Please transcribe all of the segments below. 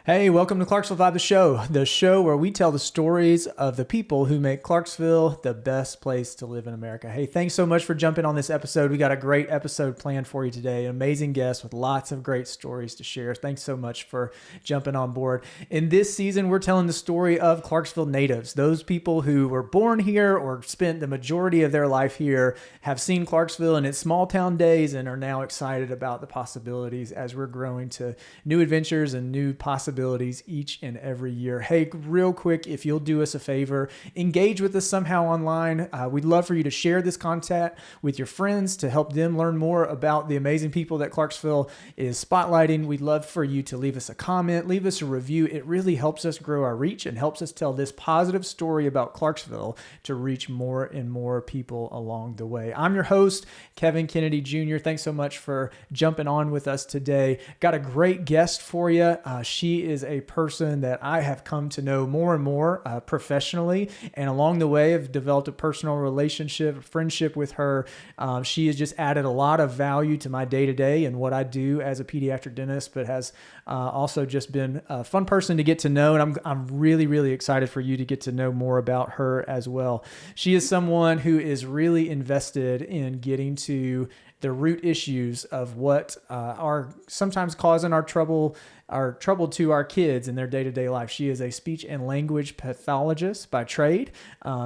Hey, welcome to Clarksville Vibe the show where we tell the stories of the people who make Clarksville the best place to live in America. Hey, thanks so much for jumping on this episode. We got a great episode planned for you today. An amazing guest with lots of great stories to share. Thanks so much for jumping on board. In this season, we're telling the story of Clarksville natives, those people who were born here or spent the majority of their life here, have seen Clarksville in its small town days and are now excited about the possibilities as we're growing to new adventures and new possibilities each and every year. Hey, real quick, if you'll do us a favor, engage with us somehow online. We'd love for you to share this content with your friends to help them learn more about the amazing people that Clarksville is spotlighting. We'd love for you to leave us a comment, leave us a review. It really helps us grow our reach and helps us tell this positive story about Clarksville to reach more and more people along the way. I'm your host, Kevin Kennedy Jr. Thanks so much for jumping on with us today. Got a great guest for you. She is a person that I have come to know more and more professionally, and along the way have developed a personal relationship, friendship with her. She has just added a lot of value to my day-to-day and what I do as a pediatric dentist, but has also just been a fun person to get to know, and I'm really, really excited for you to get to know more about her as well. She is someone who is really invested in getting to the root issues of what are sometimes causing our trouble to our kids in their day-to-day life. She is a speech and language pathologist by trade.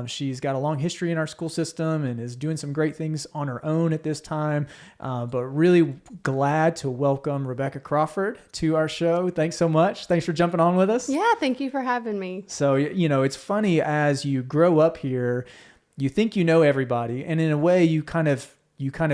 She's got a long history in our school system and is doing some great things on her own at this time. But really glad to welcome Rebecca Crawford to our show. Thanks so much. Thanks for jumping on with us. Yeah, thank you for having me. So, it's funny as you grow up here, you think you know everybody, and in a way you kind of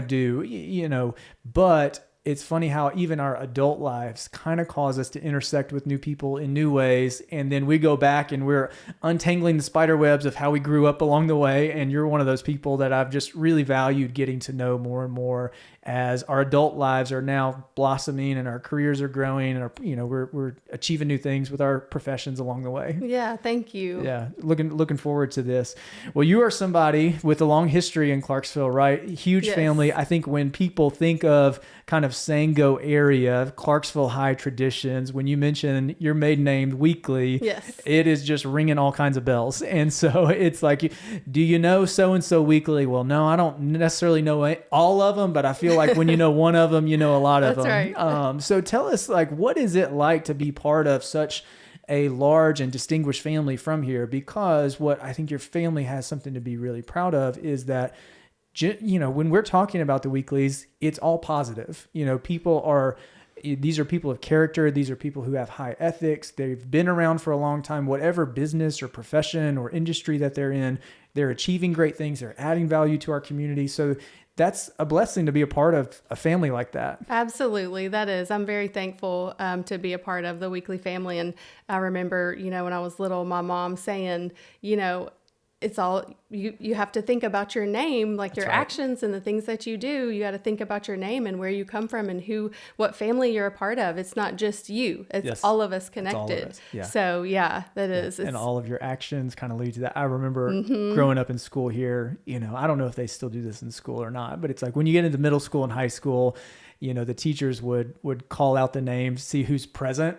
do, but it's funny how even our adult lives kind of cause us to intersect with new people in new ways. And then we go back and we're untangling the spider webs of how we grew up along the way. And you're one of those people that I've just really valued getting to know more and more as our adult lives are now blossoming and our careers are growing and we're achieving new things with our professions along the way. Yeah. Thank you. Yeah. Looking forward to this. Well, you are somebody with a long history in Clarksville, right? Huge family. I think when people think of kind of Sango area, Clarksville high traditions, when you mention your maiden name, Weakley, it is just ringing all kinds of bells. And so it's like, do you know so-and-so Weakley? Well, no, I don't necessarily know all of them, but I feel like when you know one of them, you know a lot of them. That's right. So tell us, what is it like to be part of such a large and distinguished family from here? Because what I think your family has something to be really proud of is that, when we're talking about the Weakleys, it's all positive. These are people of character. These are people who have high ethics. They've been around for a long time, whatever business or profession or industry that they're in, they're achieving great things. They're adding value to our community. So that's a blessing to be a part of a family like that. Absolutely. That is. I'm very thankful to be a part of the Weakley family. And I remember, when I was little, my mom saying, it's all, you have to think about your name, like your actions and the things that you do. You got to think about your name and where you come from and what family you're a part of. It's not just you. It's all of us connected. All of us. Yeah. So that is. And all of your actions kind of lead to that. I remember growing up in school here, I don't know if they still do this in school or not, but it's like when you get into middle school and high school, the teachers would call out the names, see who's present,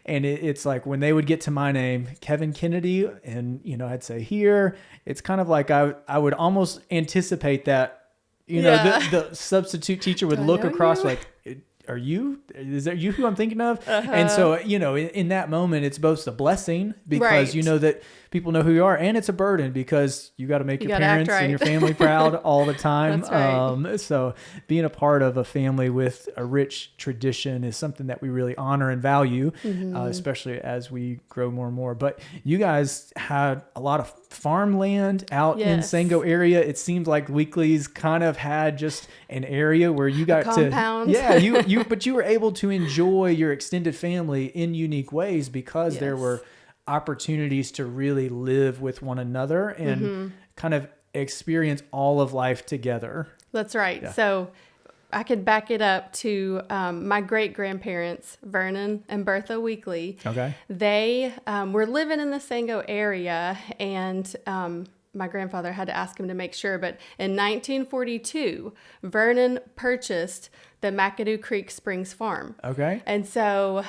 and it's like when they would get to my name, Kevin Kennedy, and, I'd say here, it's kind of like I would almost anticipate that, the substitute teacher would look across like, is that you who I'm thinking of? And so, in that moment, it's both a blessing because that people know who you are, and it's a burden because you got to make your parents and your family proud all the time. That's right. So being a part of a family with a rich tradition is something that we really honor and value, especially as we grow more and more. But you guys had a lot of farmland out in Sango area. It seemed like Weakley's kind of had just an area where you got compound. But you were able to enjoy your extended family in unique ways because there were opportunities to really live with one another and kind of experience all of life together. That's right. Yeah. So I could back it up to my great-grandparents, Vernon and Bertha Weakley. Okay. They were living in the Sango area, and my grandfather had to ask him to make sure, but in 1942, Vernon purchased the McAdoo Creek Springs farm. Okay. And so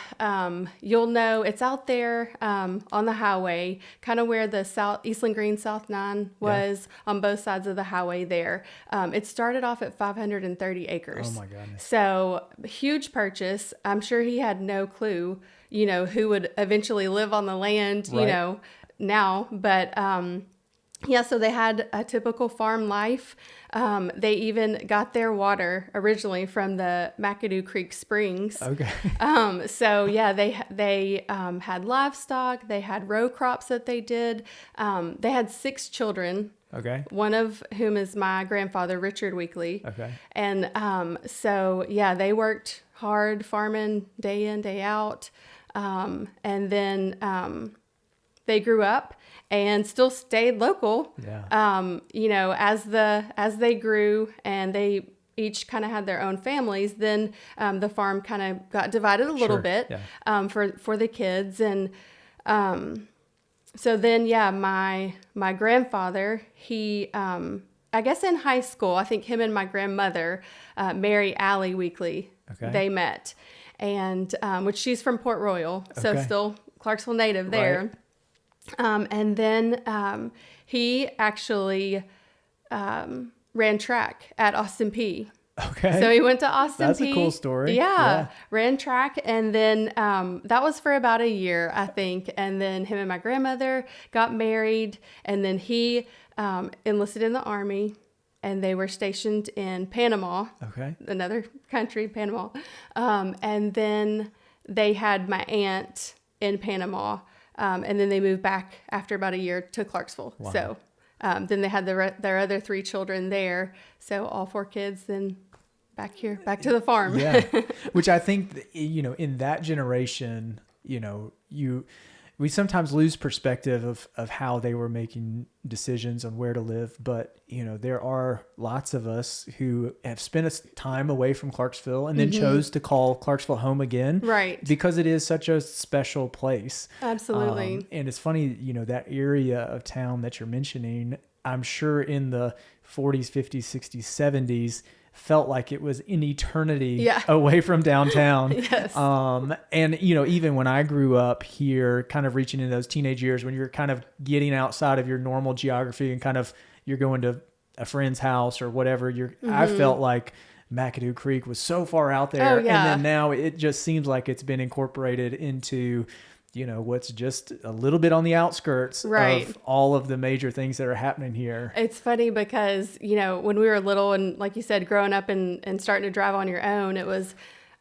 you'll know it's out there on the highway, kind of where the Eastland Green South 9 was, on both sides of the highway there. It started off at 530 acres. Oh my goodness. So huge purchase. I'm sure he had no clue, who would eventually live on the land, Right. Now. But so they had a typical farm life. They even got their water originally from the McAdoo Creek Springs. Okay. They had livestock. They had row crops that they did. They had 6 children. Okay. One of whom is my grandfather, Richard Weakley. Okay. And they worked hard farming day in, day out. And then they grew up and still stayed local. Yeah. As they grew and they each kind of had their own families, then the farm kind of got divided a little bit for the kids. And so then, my grandfather, he, I guess in high school, I think him and my grandmother, Mary Allie Weakley, they met. And which she's from Port Royal, so still Clarksville native there. Right. And then he actually ran track at Austin Peay. Okay. So he went to Austin Peay. That's a cool story. Yeah. Ran track. And then that was for about a year, I think. And then him and my grandmother got married. And then he enlisted in the Army. And they were stationed in Panama. Okay. Another country, Panama. And then they had my aunt in Panama. And then they moved back after about a year to Clarksville. Wow. So then they had their other 3 children there. So all 4 kids then back here, back to the farm. Yeah. Which I think, in that generation, we sometimes lose perspective of how they were making decisions on where to live. But, there are lots of us who have spent a time away from Clarksville and then chose to call Clarksville home again. Right. Because it is such a special place. Absolutely. And it's funny, that area of town that you're mentioning, I'm sure in the 40s, 50s, 60s, 70s, felt like it was an eternity away from downtown. Yes. And, even when I grew up here, kind of reaching into those teenage years when you're kind of getting outside of your normal geography and kind of you're going to a friend's house or whatever, I felt like McAdoo Creek was so far out there. Oh, yeah. And then now it just seems like it's been incorporated into, what's just a little bit on the outskirts of all of the major things that are happening here. It's funny because, when we were little and like you said, growing up and starting to drive on your own, it was,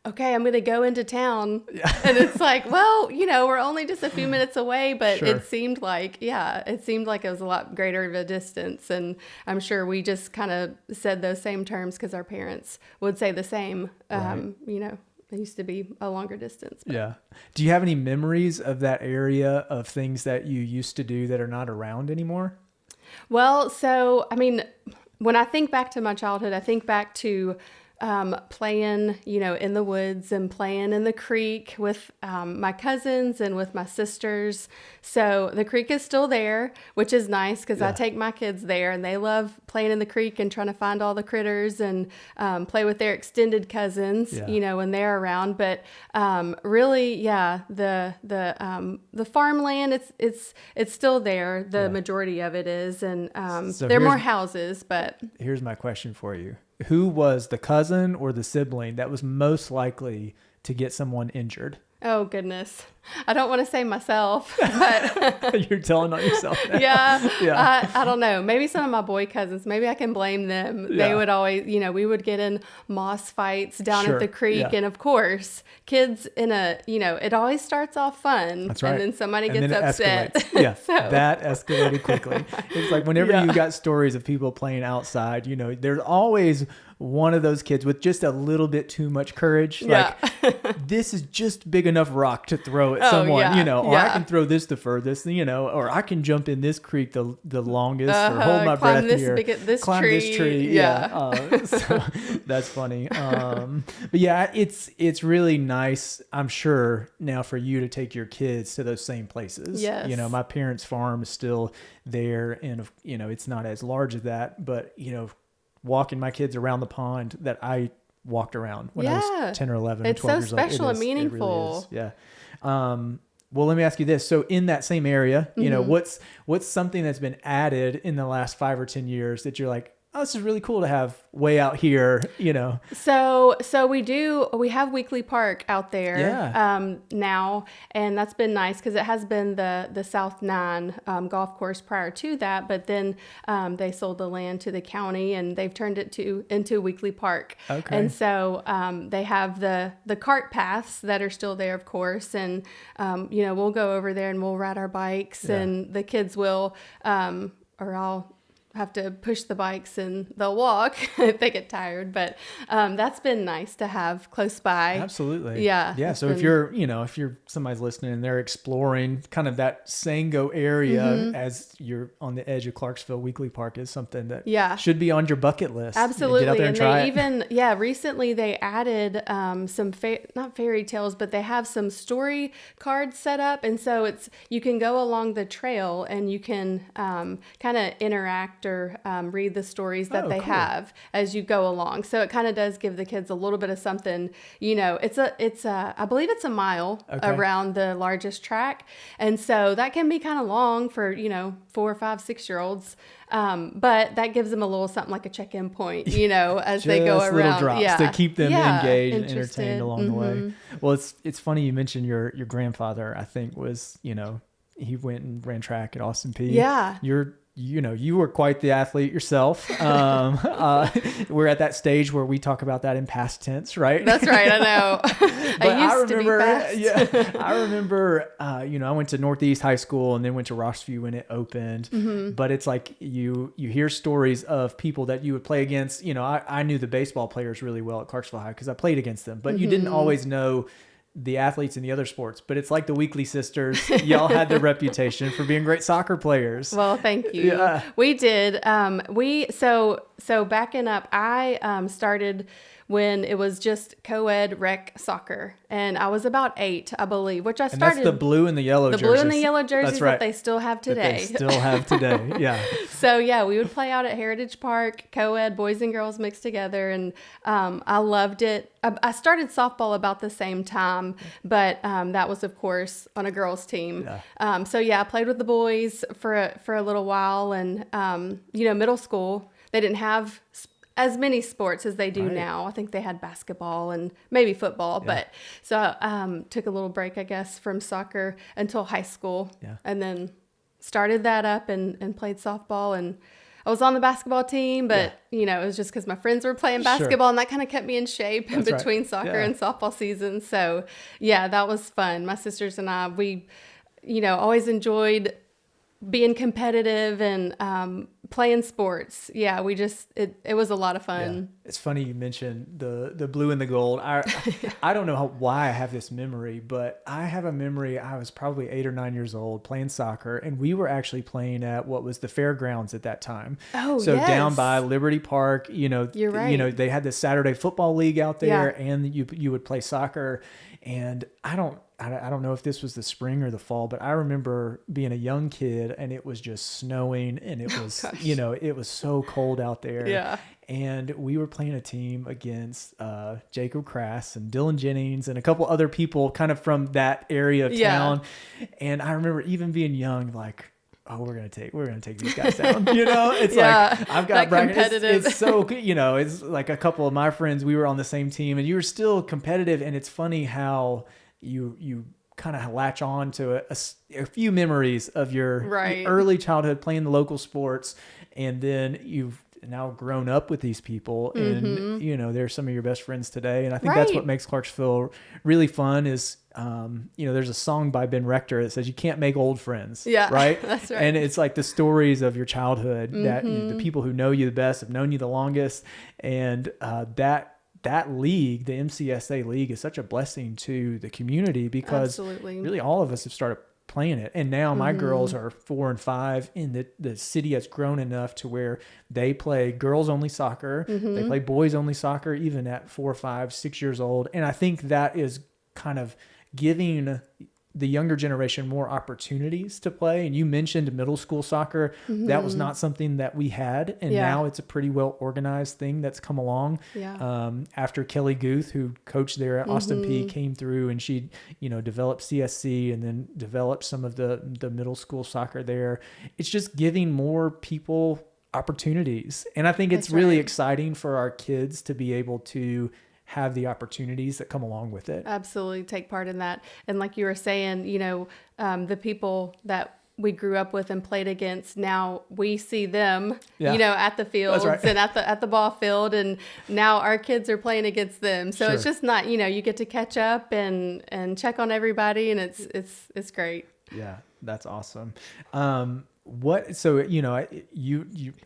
okay, I'm going to go into town. Yeah. And it's like, well, we're only just a few minutes away, but it seemed like it was a lot greater of a distance. And I'm sure we just kind of said those same terms because our parents would say the same, It used to be a longer distance. But. Yeah. Do you have any memories of that area of things that you used to do that are not around anymore? Well, so, when I think back to my childhood, I think back to playing, in the woods and playing in the creek with my cousins and with my sisters. So the creek is still there, which is nice because I take my kids there and they love playing in the creek and trying to find all the critters and play with their extended cousins, when they're around. But really, the farmland, it's still there. The majority of it is, and So there are more houses. But here's my question for you. Who was the cousin or the sibling that was most likely to get someone injured? Oh, goodness. I don't want to say myself, but You're telling on yourself now. Yeah. I don't know. Maybe some of my boy cousins, maybe I can blame them. Yeah. They would always, we would get in moss fights down at the creek. Yeah. And of course, kids it always starts off fun. That's right. And then somebody And gets then it upset. escalates. Yeah. That escalated quickly. It's like whenever you got stories of people playing outside, there's always one of those kids with just a little bit too much courage. Like, this is just big enough rock to throw throw at someone, yeah, or I can throw this the furthest, or I can jump in this creek the longest, or hold my breath here, climb this tree. Yeah. So that's funny. But yeah, it's really nice, I'm sure, now for you to take your kids to those same places. Yes. My parents' farm is still there, and it's not as large as that, but walking my kids around the pond that I walked around when I was 10 or 11 it's 12 so years old. special and meaningful. It really is. Yeah. Well, let me ask you this. So in that same area, what's something that's been added in the last 5 or 10 years that you're like, oh, this is really cool to have way out here, So we have Weakley Park out there now, and that's been nice because it has been the South 9 golf course prior to that, but then they sold the land to the county and they've turned it into Weakley Park. Okay. And so they have the cart paths that are still there, of course, and we'll go over there and we'll ride our bikes, and the kids will, or I'll have to push the bikes and they'll walk if they get tired, but that's been nice to have close by. Absolutely. Yeah. So if you're somebody's listening and they're exploring kind of that Sango area as you're on the edge of Clarksville, Weakley Park is something that should be on your bucket list. Absolutely. Get out there and try it. Recently they added some not fairy tales, but they have some story cards set up, and so you can go along the trail and you can kind of interact or read the stories that they have as you go along. So it kind of does give the kids a little bit of something. I believe it's a mile around the largest track, and so that can be kind of long for 4, 5, 6-year-olds. But that gives them a little something like a check-in point, as they go around. Little drops to keep them engaged and entertained along the way. Well, it's funny you mentioned your grandfather. I think was he went and ran track at Austin Peay. Yeah. You were quite the athlete yourself. We're at that stage where we talk about that in past tense, right? That's right. I know. I used to be fast. I remember, I went to Northeast High School and then went to Rossview when it opened. Mm-hmm. But it's like you hear stories of people that you would play against. I knew the baseball players really well at Clarksville High because I played against them, but you didn't always know the athletes in the other sports. But it's like the Weakley sisters. Y'all had the reputation for being great soccer players. Well, thank you. Yeah. We did. So backing up, I started when it was just co-ed rec soccer, and I was about 8, I believe, which I started. And that's the blue and the yellow jerseys. The blue and the yellow jerseys that's right. that they still have today. Yeah. So yeah, we would play out at Heritage Park, co-ed, boys and girls mixed together, and I loved it. I started softball about the same time, but that was, of course, on a girls' team. Yeah. I played with the boys for a little while, and middle school, they didn't have as many sports as they do now. I think they had basketball and maybe football, but so took a little break, I guess, from soccer until high school, and then started that up and played softball, and I was on the basketball team, but it was just because my friends were playing basketball, and that kind of kept me in shape in between soccer and softball seasons. So that was fun. My sisters and I, we, always enjoyed being competitive and playing sports. Yeah, we just it was a lot of fun. Yeah. It's funny you mentioned the blue and the gold. I don't know why I have this memory, but I have a memory. I was probably 8 or 9 years old playing soccer, and we were actually playing at what was the fairgrounds at that time. Oh, so down by Liberty Park. You're right. They had the Saturday football league out there, and you would play soccer. And I don't know if this was the spring or the fall, but I remember being a young kid and it was just snowing and it was, it was so cold out there. Yeah. And we were playing a team against Jacob Crass and Dylan Jennings and a couple other people kind of from that area of town. And I remember even being young, like, oh, we're gonna take these guys down. It's like I've got competitive. It's so good. It's like a couple of my friends. We were on the same team, and you were still competitive. And it's funny how you kind of latch on to a few memories of your early childhood playing the local sports, and then you've now grown up with these people, and they're some of your best friends today. And I think that's what makes Clarksville really fun is. There's a song by Ben Rector that says you can't make old friends. Yeah, right. That's right. And it's like the stories of your childhood that the people who know you the best have known you the longest, and that that league, the MCSA league, is such a blessing to the community because Absolutely. really all of us have started playing it. And now my girls are 4 and 5, and the city has grown enough to where they play girls only soccer. They play boys only soccer, even at 4, 5, 6 years old. And I think that is kind of giving the younger generation more opportunities to play. And you mentioned middle school soccer. That was not something that we had. And now it's a pretty well organized thing that's come along. After Kelly Guth, who coached there at Austin Peay, came through, and she, developed CSC and then developed some of the middle school soccer there. It's just giving more people opportunities. And I think it's really exciting for our kids to be able to have the opportunities that come along with it. Absolutely. Take part in that. And like you were saying, the people that we grew up with and played against, now we see them, at the fields and at the ball field, and now our kids are playing against them. So it's just not, you get to catch up and check on everybody, and it's great. Yeah, that's awesome. So, I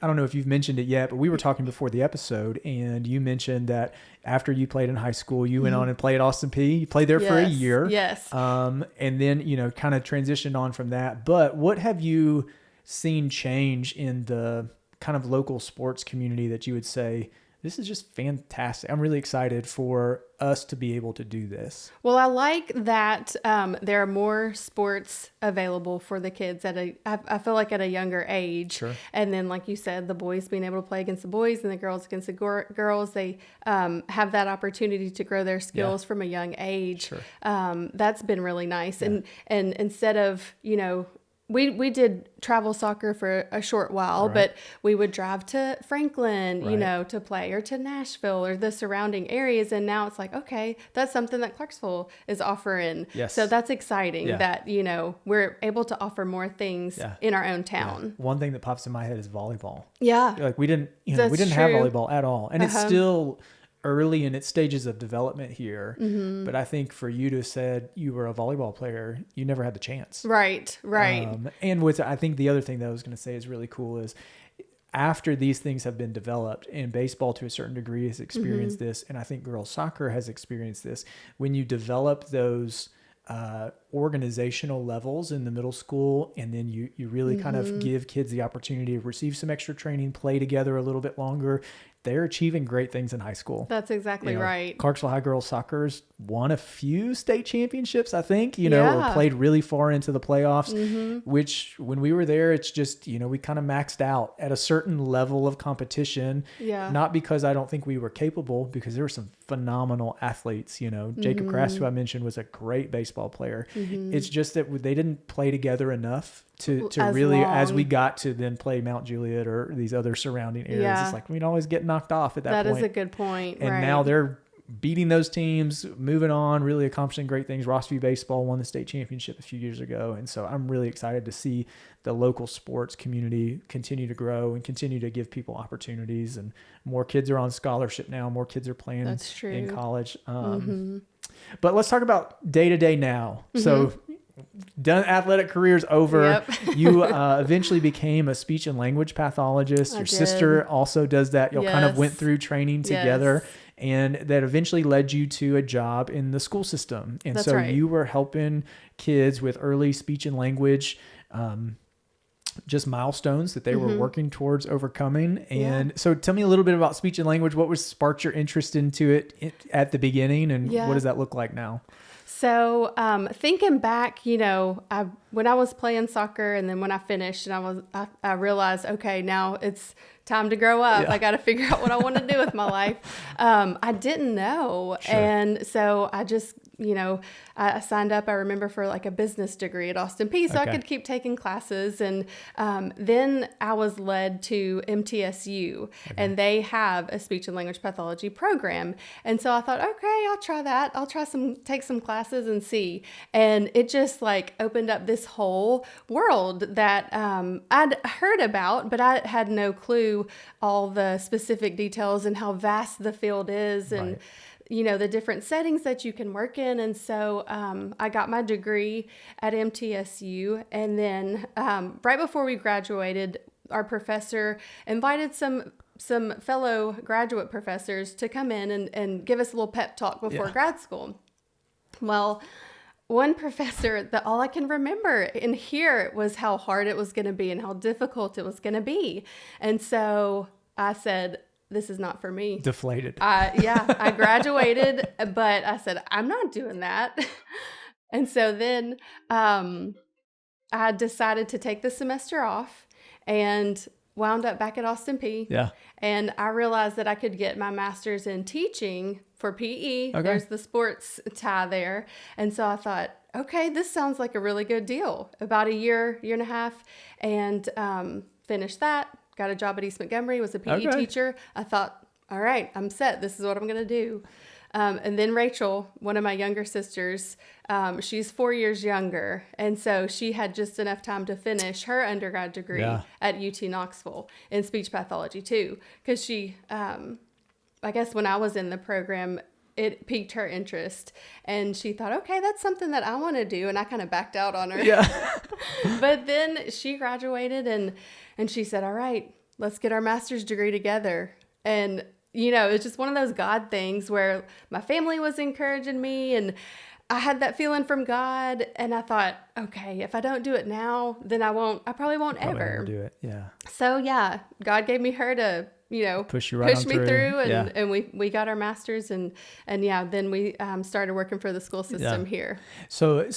don't know if you've mentioned it yet, but we were talking before the episode, and you mentioned that after you played in high school, you went on and played Austin Peay. You played there for a year. Yes. And then, kind of transitioned on from that. But what have you seen change in the kind of local sports community that you would say, this is just fantastic? I'm really excited for us to be able to do this. Well, I like that there are more sports available for the kids I feel like at a younger age. Sure. And then, like you said, the boys being able to play against the boys and the girls against the girls, they have that opportunity to grow their skills from a young age. Sure. That's been really nice. And instead of, we did travel soccer for a short while, but we would drive to Franklin, to play, or to Nashville or the surrounding areas. And now it's like, okay, that's something that Clarksville is offering. Yes. So that's exciting that, we're able to offer more things in our own town. One thing that pops in my head is volleyball. Yeah. Like we didn't have volleyball at all. And it's still early in its stages of development here. But I think for you to have said you were a volleyball player, you never had the chance. Right. And I think the other thing that I was going to say is really cool is after these things have been developed, and baseball to a certain degree has experienced this, and I think girls soccer has experienced this, when you develop those organizational levels in the middle school, and then you really kind of give kids the opportunity to receive some extra training, play together a little bit longer, they're achieving great things in high school. That's exactly right. Clarksville High Girls Soccer's won a few state championships, I think, or played really far into the playoffs, which when we were there, it's just, we kind of maxed out at a certain level of competition. Yeah. Not because I don't think we were capable, because there were some phenomenal athletes, Jacob Crass, who I mentioned, was a great baseball player. It's just that they didn't play together enough to really, as we got to then play Mount Juliet or these other surrounding areas, it's like we'd always get knocked off at that point. That is a good point. And now they're beating those teams, moving on, really accomplishing great things. Rossview Baseball won the state championship a few years ago. And so I'm really excited to see the local sports community continue to grow and continue to give people opportunities. And more kids are on scholarship now. More kids are playing in college. But let's talk about day-to-day now. So done, athletic career's over. You eventually became a speech and language pathologist. Your sister also does that. Y'all kind of went through training together, and that eventually led you to a job in the school system. And so you were helping kids with early speech and language, just milestones that they were working towards overcoming. And so tell me a little bit about speech and language. What sparked your interest into it at the beginning, and what does that look like now? So thinking back, when I was playing soccer, and then when I finished, and I realized, okay, now it's time to grow up. I got to figure out what I want to do with my life. I didn't know. And so I just, I signed up, I remember, for like a business degree at Austin Peay, so I could keep taking classes. And then I was led to MTSU, and they have a speech and language pathology program. And so I thought, okay, I'll try that. I'll take some classes and see. And it just like opened up this whole world that I'd heard about, but I had no clue all the specific details and how vast the field is, and the different settings that you can work in. And so I got my degree at MTSU, and then right before we graduated, our professor invited some some fellow graduate professors to come in and give us a little pep talk before grad school. Well, one professor, that all I can remember and hear was how hard it was going to be and how difficult it was going to be. And so I said, this is not for me. Deflated. I graduated, but I said, I'm not doing that. And so then I decided to take the semester off and wound up back at Austin Peay. Yeah. And I realized that I could get my master's in teaching for PE. Okay. There's the sports tie there. And so I thought, okay, this sounds like a really good deal. About a year and a half, and finished that. Got a job at East Montgomery, was a PE teacher. I thought, all right, I'm set. This is what I'm going to do. And then Rachel, one of my younger sisters, she's 4 years younger. And so she had just enough time to finish her undergrad degree at UT Knoxville in speech pathology too. Because she, I guess when I was in the program, it piqued her interest, and she thought, okay, that's something that I want to do. And I kind of backed out on her. Yeah. But then she graduated and she said, all right, let's get our master's degree together. And, you know, it's just one of those God things where my family was encouraging me, and I had that feeling from God. And I thought, okay, if I don't do it now, then I probably won't ever do it. Yeah. So yeah, God gave me her to, you know, push me through, and we got our masters, and then we started working for the school system here. So the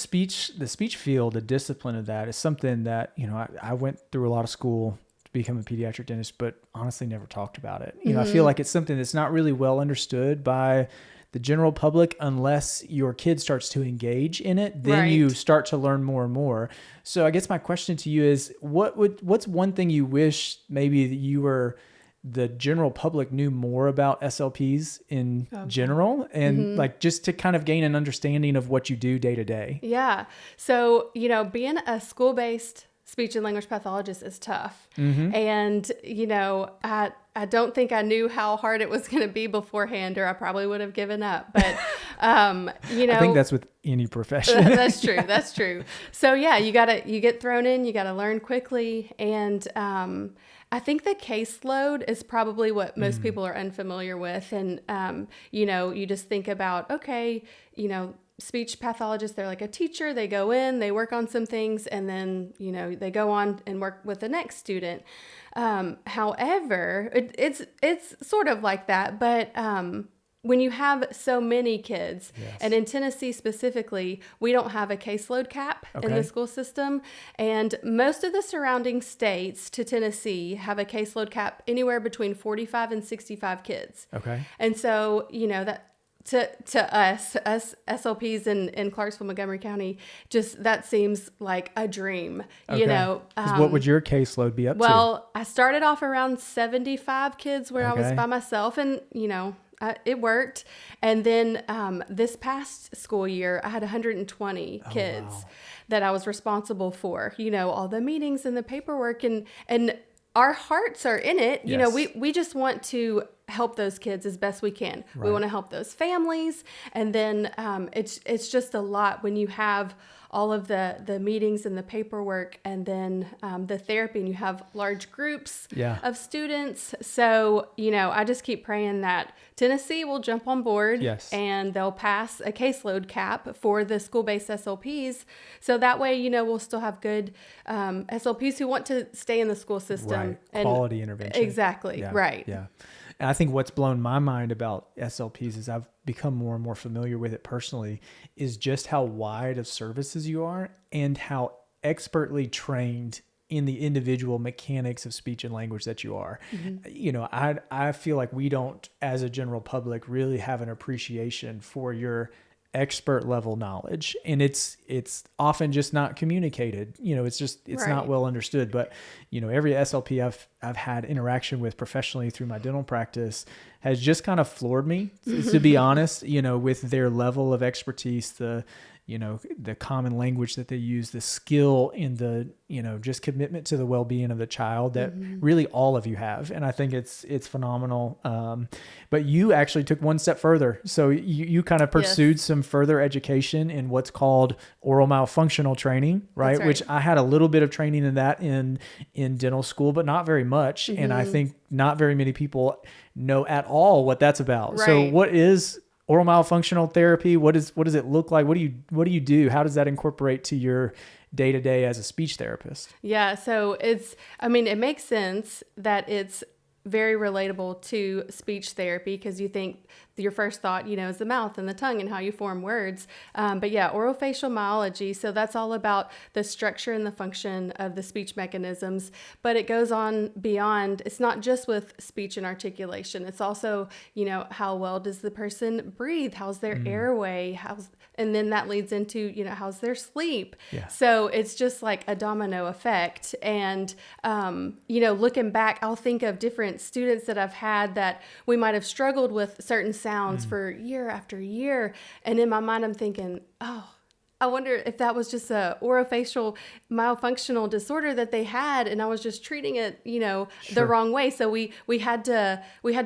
speech field, the discipline of that is something that, you know, I went through a lot of school to become a pediatric dentist, but honestly never talked about it. You know, I feel like it's something that's not really well understood by the general public unless your kid starts to engage in it. Then you start to learn more and more. So I guess my question to you is, what's one thing you wish maybe that you were the general public knew more about SLPs in general, and like just to kind of gain an understanding of what you do day to day? Yeah. So, you know, being a school-based speech and language pathologist is tough. And, you know, I don't think I knew how hard it was going to be beforehand, or I probably would have given up. But, you know, I think that's with any profession. That's true. That's true. So yeah, you get thrown in, you got to learn quickly. And, I think the caseload is probably what most people are unfamiliar with. And, you know, you just think about, okay, you know, speech pathologists, they're like a teacher. They go in, they work on some things, and then, you know, they go on and work with the next student. However, it's sort of like that, but, when you have so many kids, and in Tennessee specifically, we don't have a caseload cap in the school system. And most of the surrounding states to Tennessee have a caseload cap anywhere between 45 and 65 kids. Okay. And so, you know, that to us SLPs in Clarksville, Montgomery County, just that seems like a dream, you know. What would your caseload be up to? Well, I started off around 75 kids where I was by myself, and, you know, it worked. And then this past school year, I had 120 kids that I was responsible for, you know, all the meetings and the paperwork, and our hearts are in it. You know, we just want to help those kids as best we can. We want to help those families. And then it's just a lot when you have all of the meetings and the paperwork, and then the therapy, and you have large groups of students. So, you know, I just keep praying that Tennessee will jump on board and they'll pass a caseload cap for the school-based SLPs. So that way, you know, we'll still have good SLPs who want to stay in the school system. And quality intervention. Exactly. Yeah. And I think what's blown my mind about SLPs, as I've become more and more familiar with it personally, is just how wide of services you are and how expertly trained in the individual mechanics of speech and language that you are. You know, I feel like we don't, as a general public, really have an appreciation for your expert level knowledge, and it's often just not communicated. You know, it's not well understood. But, you know, every SLP I've had interaction with professionally through my dental practice has just kind of floored me, to be honest, you know, with their level of expertise, the the common language that they use, the skill in the, just commitment to the well-being of the child that really all of you have. And I think it's phenomenal. But you actually took one step further. So you kind of pursued some further education in what's called oral-myofunctional training, right? Which I had a little bit of training in that in dental school, but not very much. And I think not very many people know at all what that's about. Right. So what is oral-myofunctional therapy? What does it look like? What do you do? How does that incorporate to your day-to-day as a speech therapist? Yeah. So it makes sense that it's very relatable to speech therapy, because you think your first thought, is the mouth and the tongue and how you form words. But yeah, orofacial myology. So that's all about the structure and the function of the speech mechanisms, but it goes on beyond. It's not just with speech and articulation. It's also, how well does the person breathe? How's their airway? And then that leads into, how's their sleep? Yeah. So it's just like a domino effect. And, looking back, I'll think of different students that I've had that we might have struggled with certain sounds for year after year. And in my mind, I'm thinking, I wonder if that was just a orofacial malfunctional disorder that they had, and I was just treating it, the wrong way. So we had to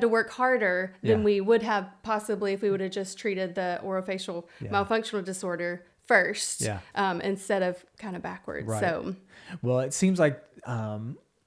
work harder than we would have possibly if we would have just treated the orofacial malfunctional disorder first, instead of kind of backwards. Right. So, well, it seems like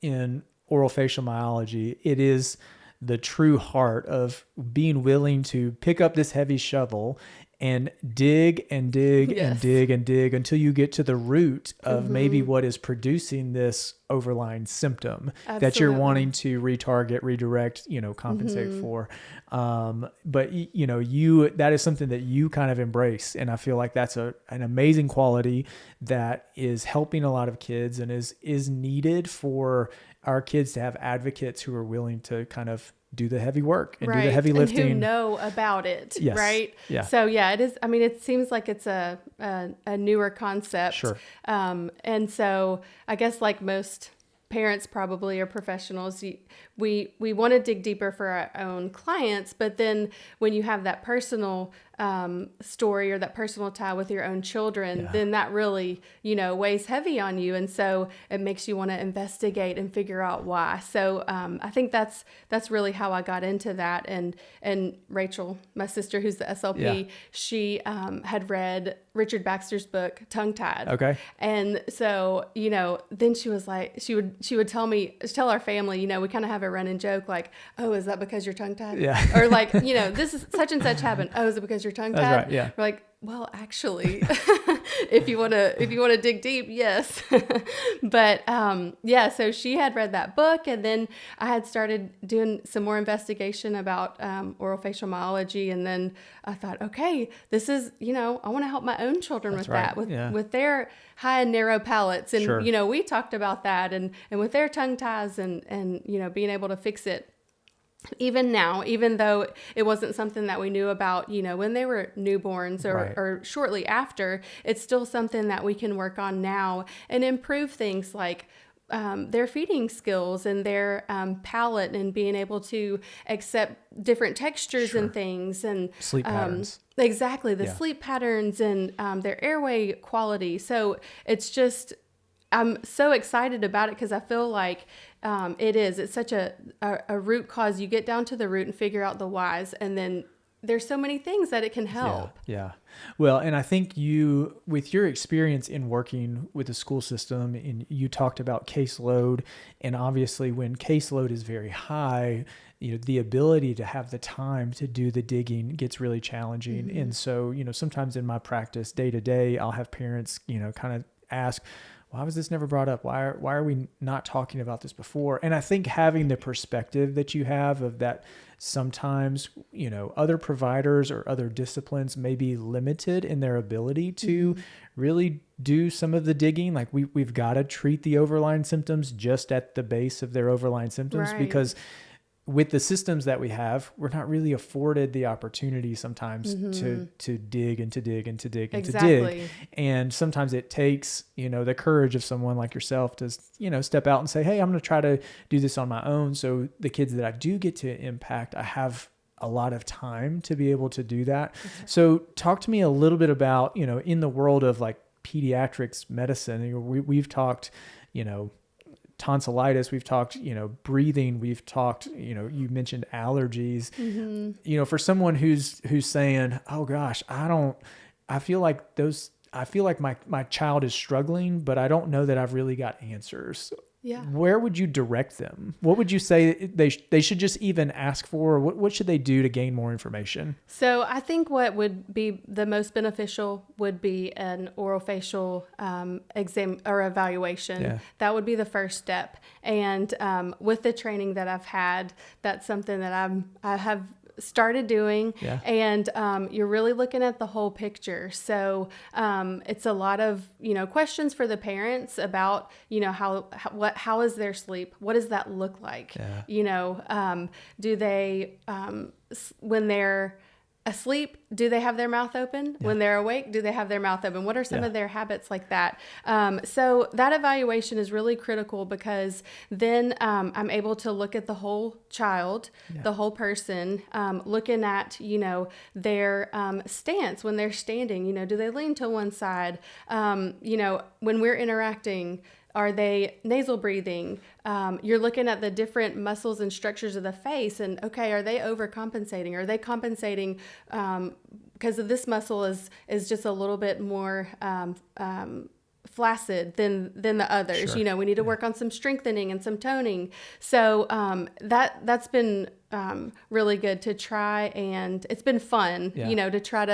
in oral-facial myology, it is the true heart of being willing to pick up this heavy shovel and dig and dig and dig and dig until you get to the root of maybe what is producing this overlying symptom that you're wanting to retarget, redirect, compensate for. But that is something that you kind of embrace. And I feel like that's an amazing quality that is helping a lot of kids and is needed for our kids to have advocates who are willing to kind of do the heavy work and do the heavy lifting. And who know about it, right? Yeah. So yeah, it is. I mean, it seems like it's a newer concept. Sure. And so I guess like most parents probably or professionals, we want to dig deeper for our own clients, but then when you have that personal story or that personal tie with your own children, then that really, weighs heavy on you. And so it makes you want to investigate and figure out why. So I think that's really how I got into that. And Rachel, my sister, who's the SLP, she had read Richard Baxter's book, Tongue Tied. Okay. And so, then she was like, she would tell our family, we kind of have a running joke like, oh, is that because you're tongue tied? Yeah. Or like, this is such and such happened. Oh, is it because you're tongue tied? That's right. Yeah. We're like, well, actually, if you want to dig deep, yes. But so she had read that book, and then I had started doing some more investigation about oral-facial myology, and then I thought, okay, this is, I want to help my own children with their high and narrow palates, and we talked about that, and with their tongue ties, and being able to fix it. Even now, even though it wasn't something that we knew about, when they were newborns or shortly after, it's still something that we can work on now and improve things like their feeding skills and their palate and being able to accept different textures and things and sleep patterns. Exactly. The sleep patterns and their airway quality. So it's just, I'm so excited about it because I feel like it's such a root cause. You get down to the root and figure out the whys, and then there's so many things that it can help. Yeah. Well, and I think with your experience in working with the school system, and you talked about caseload, and obviously when caseload is very high, the ability to have the time to do the digging gets really challenging. Mm-hmm. And so, sometimes in my practice day to day, I'll have parents, kind of ask, why was this never brought up? Why are we not talking about this before? And I think having the perspective that you have of that sometimes, other providers or other disciplines may be limited in their ability to really do some of the digging. Like we've got to treat the overlying symptoms just at the base of their overlying symptoms, because with the systems that we have, we're not really afforded the opportunity sometimes to dig and to dig and to dig and to dig. And sometimes it takes, the courage of someone like yourself to, step out and say, hey, I'm going to try to do this on my own. So the kids that I do get to impact, I have a lot of time to be able to do that. So talk to me a little bit about, in the world of like pediatrics medicine, we've talked, tonsillitis, we've talked, breathing, we've talked, you mentioned allergies, for someone who's saying, oh gosh, I feel like my child is struggling, but I don't know that I've really got answers. Yeah. Where would you direct them? What would you say they should just even ask for? Or what should they do to gain more information? So I think what would be the most beneficial would be an orofacial exam or evaluation. Yeah. That would be the first step. And with the training that I've had, that's something that I have started doing. Yeah. And you're really looking at the whole picture. So it's a lot of questions for the parents about how is their sleep, what does that look like? Yeah. Do they when they're asleep, do they have their mouth open? Yeah. When they're awake, do they have their mouth open? What are some of their habits like that? So that evaluation is really critical, because then I'm able to look at the whole child, the whole person, looking at, their stance when they're standing. Do they lean to one side? When we're interacting, are they nasal breathing? You're looking at the different muscles and structures of the face, and okay, are they overcompensating? Are they compensating because of this muscle is just a little bit more flaccid than the others? Sure. We need to work on some strengthening and some toning. So that's been really good to try, and it's been fun, to try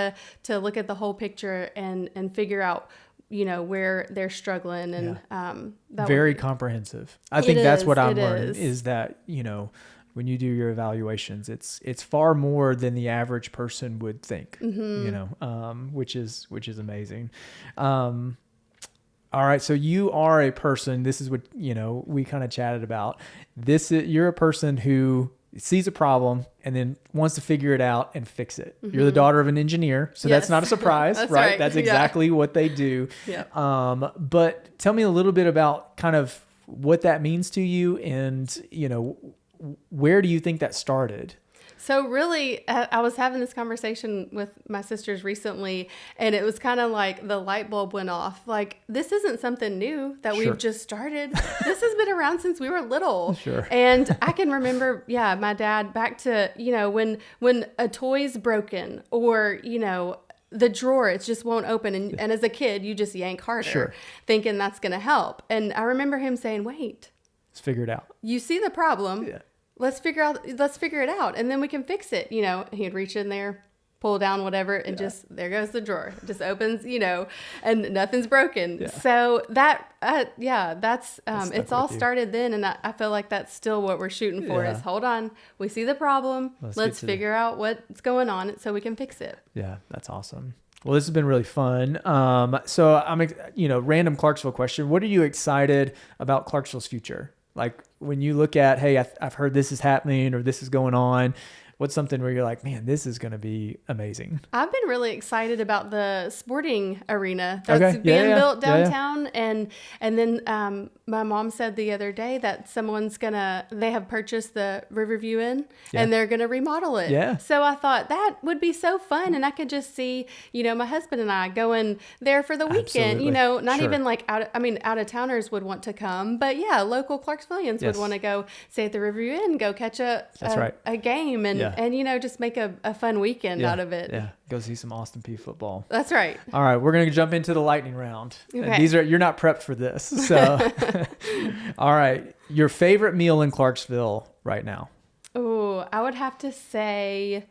to look at the whole picture and figure out where they're struggling, and very comprehensive. I think that's what I'm learning is that, when you do your evaluations, it's far more than the average person would think, which is amazing. All right. So you are a person, this is what, we kind of chatted about. You're a person who sees a problem and then wants to figure it out and fix it. Mm-hmm. You're the daughter of an engineer, so that's not a surprise, that's right? That's exactly what they do. Yeah. But tell me a little bit about kind of what that means to you, and, where do you think that started? So really, I was having this conversation with my sisters recently, and it was kind of like the light bulb went off. Like, this isn't something new that we've just started. This has been around since we were little. Sure. And I can remember, my dad back to, when a toy's broken, or, the drawer, it just won't open. And as a kid, you just yank harder, thinking that's going to help. And I remember him saying, wait. Let's figure it out. You see the problem. Yeah. Let's figure it out, and then we can fix it. He'd reach in there, pull down whatever, and just, there goes the drawer. It just opens, and nothing's broken. Yeah. So that, that's it's all started then, and I feel like that's still what we're shooting for is, hold on, we see the problem, let's figure out what's going on so we can fix it. Yeah, that's awesome. Well, this has been really fun. So I'm, random Clarksville question. What are you excited about Clarksville's future? Like, when you look at, hey, I've heard this is happening or this is going on, what's something where you're like, man, this is going to be amazing? I've been really excited about the sporting arena that's being built downtown. And then my mom said the other day that they have purchased the Riverview Inn and they're going to remodel it. Yeah. So I thought that would be so fun. And I could just see, my husband and I going there for the weekend, not even like out of towners would want to come, but local Clarksvillians would want to go stay at the Riverview Inn, go catch a game and just make a fun weekend out of it. Yeah. Go see some Austin Peay football. That's right. All right. We're going to jump into the lightning round. Okay. You're not prepped for this. So, all right. Your favorite meal in Clarksville right now? Oh, I would have to say,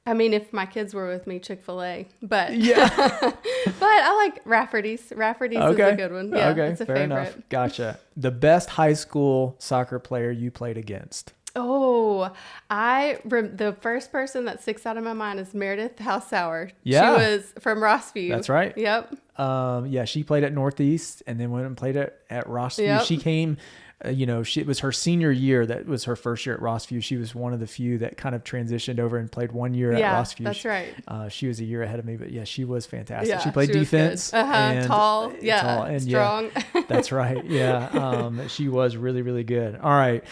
if my kids were with me, Chick-fil-A, but but I like Rafferty's. Rafferty's is a good one. Yeah, it's a favorite. Enough. Gotcha. The best high school soccer player you played against? Oh, the first person that sticks out of my mind is Meredith House-Sauer. Yeah. She was from Rossview. That's right. Yep. She played at Northeast and then went and played at Rossview. Yep. She came, it was her senior year. That was her first year at Rossview. She was one of the few that kind of transitioned over and played 1 year at Rossview. That's right. She was a year ahead of me, but she was fantastic. Yeah, she played defense. Tall. Yeah. And strong. That's right. Yeah. She was really, really good. All right.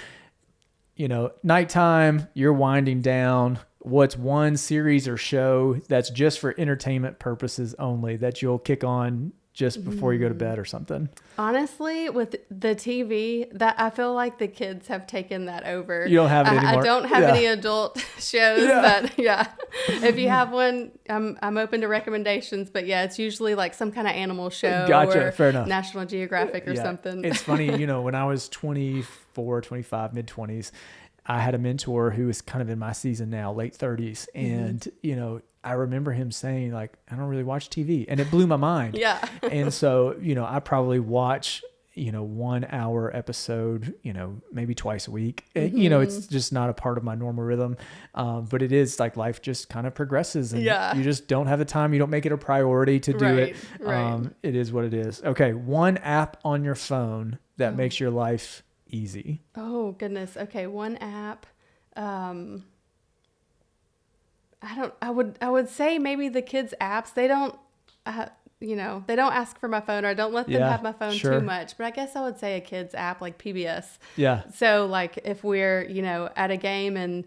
Nighttime, you're winding down, what's one series or show that's just for entertainment purposes only that you'll kick on just before you go to bed or something? Honestly, with the TV, that I feel like the kids have taken that over. You don't have it anymore. I don't have any adult shows that, if you have one, I'm open to recommendations, but it's usually like some kind of animal show or Fair enough. National Geographic or something. It's funny, when I was 24, 25, mid-20s, I had a mentor who was kind of in my season now, late 30s. And, I remember him saying, like, I don't really watch TV. And it blew my mind. Yeah. And so, I probably watch, 1 hour episode, maybe twice a week. It's just not a part of my normal rhythm. But it is like life just kind of progresses and you just don't have the time. You don't make it a priority to do it. Right. It is what it is. Okay. One app on your phone that makes your life easy. Oh, goodness. Okay. One app. I would say maybe the kids' apps. They don't, they don't ask for my phone, or I don't let them have my phone too much. But I guess I would say a kids' app like PBS. Yeah. So like if we're, at a game and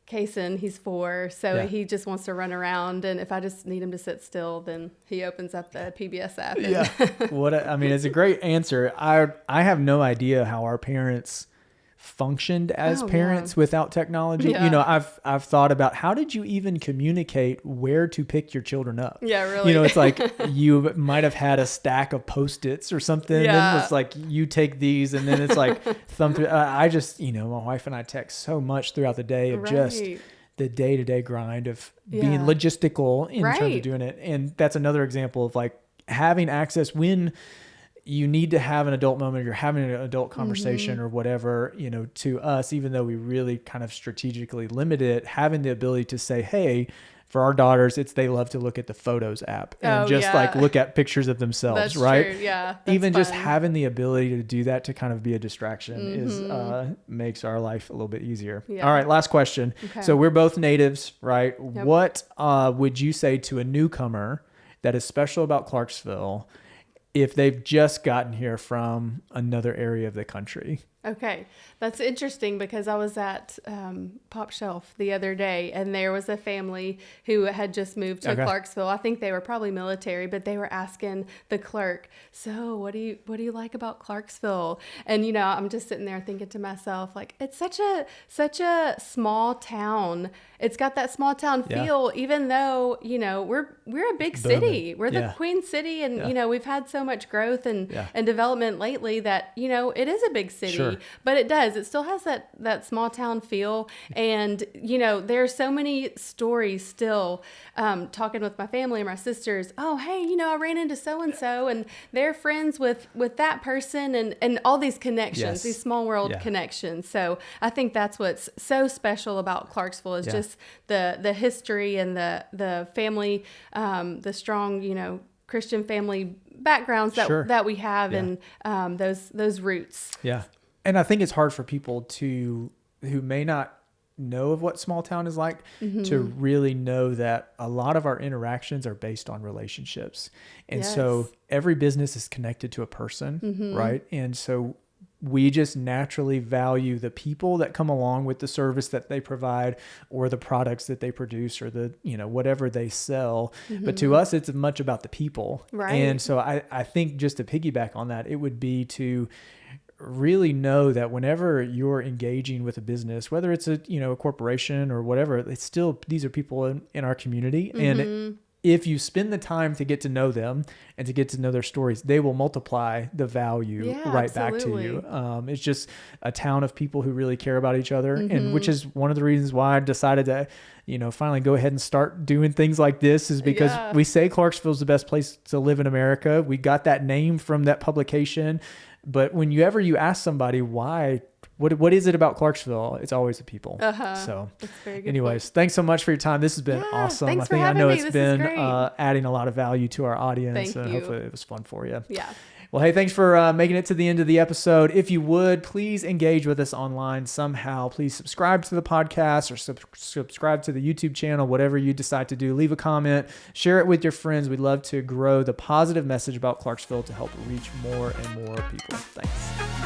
Kason, he's 4, so he just wants to run around, and if I just need him to sit still, then he opens up the PBS app. It's a great answer. I have no idea how our parents functioned as parents without technology. I've thought about, how did you even communicate where to pick your children up? Yeah, really. It's like you might have had a stack of Post-its or something. Yeah. And it's like, you take these, and then it's like thumb through. I just, my wife and I text so much throughout the day of just the day-to-day grind of being logistical in terms of doing it. And that's another example of like having access when you need to have an adult moment, you're having an adult conversation or whatever, to us, even though we really kind of strategically limit it, having the ability to say, hey, for our daughters, they love to look at the Photos app and like look at pictures of themselves, that's right? True. Yeah. Even fun. Just having the ability to do that to kind of be a distraction makes our life a little bit easier. Yeah. All right. Last question. Okay. So we're both natives, right? Yep. What would you say to a newcomer that is special about Clarksville if they've just gotten here from another area of the country? Okay. That's interesting because I was at Pop Shelf the other day, and there was a family who had just moved to Clarksville. I think they were probably military, but they were asking the clerk, so what do you like about Clarksville? And, I'm just sitting there thinking to myself, like, it's such a small town. It's got that small town feel, even though, we're a big city. We're the Queen City, and, we've had so much growth and development lately that, it is a big city. Sure. But it still has that small town feel. And, there's so many stories still, talking with my family and my sisters. Oh, hey, I ran into so-and-so and they're friends with that person, and all these connections, these small world connections. So I think that's what's so special about Clarksville is just the history and the family, the strong, Christian family backgrounds that we have and those roots. Yeah. And I think it's hard for people who may not know of what small town is like to really know that a lot of our interactions are based on relationships. And so every business is connected to a person, right? And so we just naturally value the people that come along with the service that they provide or the products that they produce or the, whatever they sell. But to us, it's much about the people. Right. And so I think just to piggyback on that, it would be to really know that whenever you're engaging with a business, whether it's a corporation or whatever, it's still, these are people in our community. And if you spend the time to get to know them and to get to know their stories, they will multiply the value back to you. It's just a town of people who really care about each other. And which is one of the reasons why I decided to, finally go ahead and start doing things like this, is because we say Clarksville's the best place to live in America. We got that name from that publication. But whenever you ask somebody why, what is it about Clarksville? It's always the people. So anyways, thanks so much for your time. This has been awesome. I know it's been adding a lot of value to our audience. And hopefully it was fun for you. Yeah. Well, hey, thanks for making it to the end of the episode. If you would, please engage with us online somehow. Please subscribe to the podcast or subscribe to the YouTube channel, whatever you decide to do. Leave a comment, share it with your friends. We'd love to grow the positive message about Clarksville to help reach more and more people. Thanks.